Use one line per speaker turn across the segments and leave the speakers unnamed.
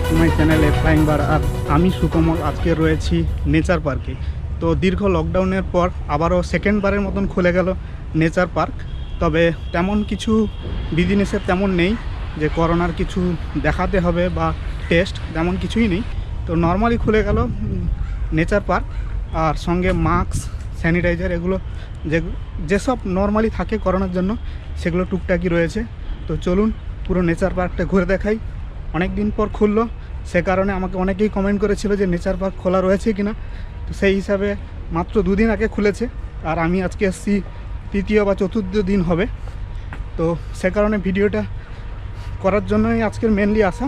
To my চ্যানেলে flying বার। আর আমি সুকমল আজকে রয়েছি নেচার পার্কে। তো দীর্ঘ লকডাউনের পর আবারও সেকেন্ডবারের মতন খুলে গেল নেচার পার্ক। তবে তেমন কিছু বিধিনিষেধ তেমন নেই যে করোনার কিছু দেখাতে হবে বা টেস্ট, তেমন কিছুই নেই। তো নর্মালি খুলে গেল নেচার পার্ক, আর সঙ্গে মাস্ক, স্যানিটাইজার, এগুলো যেসব নর্মালি থাকে করোনার জন্য সেগুলো টুকটাকি রয়েছে। তো চলুন পুরো নেচার পার্কটা ঘুরে দেখাই। অনেক দিন পর খুললো, সে কারণে আমাকে অনেকেই কমেন্ট করেছিল যে নেচার পার্ক খোলা রয়েছে কিনা। তো সেই হিসাবে মাত্র 2 দিন আগে খুলেছে, আর আমি আজকে এসেছি তৃতীয় বা চতুর্থ দিন হবে। তো সে কারণে ভিডিওটা করার জন্যই আজকের মেনলি আসা।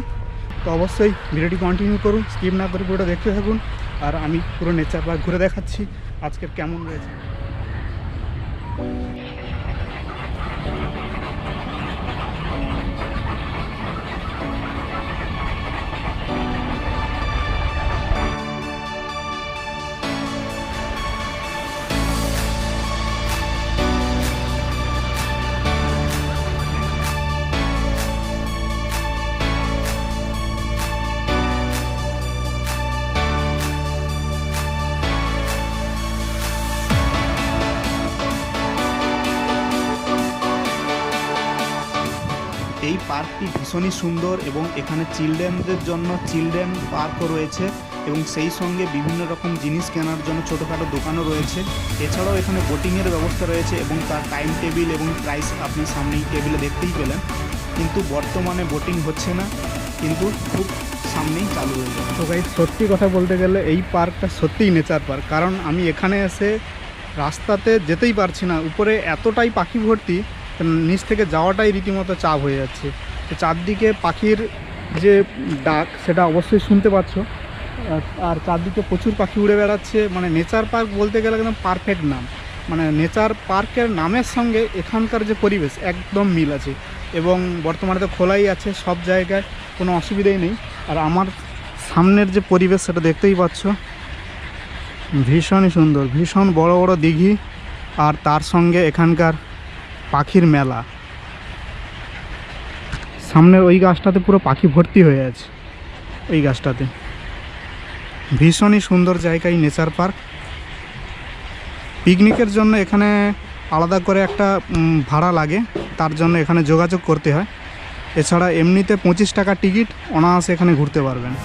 তো অবশ্যই ভিডিওটি কন্টিনিউ করুন, স্কিপ না করে পুরোটা দেখতে থাকুন। আর আমি পুরো নেচার পার্ক ঘুরে দেখাচ্ছি আজকের কেমন রয়েছে। এই পার্কটি ভীষণই সুন্দর এবং এখানে চিলড্রেনদের জন্য চিলড্রেন পার্কও রয়েছে এবং সেই সঙ্গে বিভিন্ন রকম জিনিস কেনার জন্য ছোটোখাটো দোকানও রয়েছে। এছাড়াও এখানে বোটিংয়ের ব্যবস্থা রয়েছে এবং তার টাইম টেবিল এবং প্রাইস আপনি সামনেই টেবিলে দেখতেই পেলেন। কিন্তু বর্তমানে বোটিং হচ্ছে না, কিন্তু খুব সামনেই চালু হয়ে যাবে। তো গাইস, সত্যি কথা বলতে গেলে এই পার্কটা সত্যিই নেচার পার্ক। কারণ আমি এখানে এসে রাস্তাতে যেতেই পারছি না, উপরে এতটাই পাখি ভর্তি, নিচ থেকে যাওয়াটাই রীতিমতো চাপ হয়ে যাচ্ছে। তো চারদিকে পাখির যে ডাক সেটা অবশ্যই শুনতে পাচ্ছ, আর চারদিকে প্রচুর পাখি উড়ে বেড়াচ্ছে। মানে নেচার পার্ক বলতে গেলে একদম পারফেক্ট নাম। মানে নেচার পার্কের নামের সঙ্গে এখানকার যে পরিবেশ একদম মিল আছে, এবং বর্তমানে তো খোলাই আছে সব জায়গায়, কোনো অসুবিধাই নেই। আর আমার সামনের যে পরিবেশ সেটা দেখতেই পাচ্ছ, ভীষণই সুন্দর, ভীষণ বড় বড় দিঘি, আর তার সঙ্গে এখানকার পাখির মেলা। সামনের ওই গাছটাতে পুরো পাখি ভর্তি হয়ে আছে, ওই গাছটাতে। ভীষণই সুন্দর জায়গা এই নেচার পার্ক। পিকনিকের জন্য এখানে আলাদা করে একটা ভাড়া লাগে, তার জন্য এখানে যোগাযোগ করতে হয়। এছাড়া এমনিতে 25 টাকা টিকিট, অনায়াসে এখানে ঘুরতে পারবেন।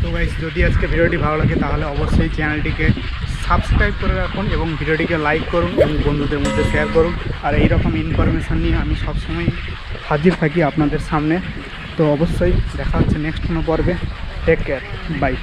তো গাইস, যদি আজকে ভিডিওটি ভালো লাগে তাহলে অবশ্যই চ্যানেলটিকে সাবস্ক্রাইব করে রাখুন এবং ভিডিওটিকে লাইক করুন এবং বন্ধুদের মধ্যে শেয়ার করুন। আর এই রকম ইনফরমেশান নিয়ে আমি সবসময় হাজির থাকি আপনাদের সামনে। তো অবশ্যই দেখা হচ্ছে নেক্সট কোনো পর্বে। Take care, by.